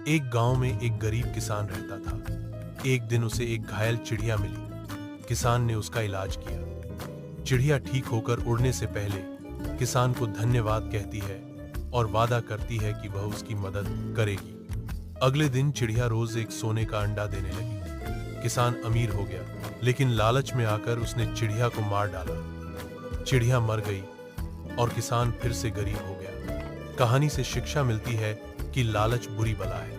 एक गांव में एक गरीब किसान रहता था। एक दिन उसे एक घायल चिड़िया मिली। किसान ने उसका इलाज किया। चिड़िया ठीक होकर उड़ने से पहले किसान को धन्यवाद कहती है और वादा करती है कि वह उसकी मदद करेगी। अगले दिन चिड़िया रोज एक सोने का अंडा देने लगी। किसान अमीर हो गया, लेकिन लालच में आकर उसने चिड़िया को मार डाला। चिड़िया मर गई और किसान फिर से गरीब हो गया। कहानी से शिक्षा मिलती है कि लालच बुरी बला है।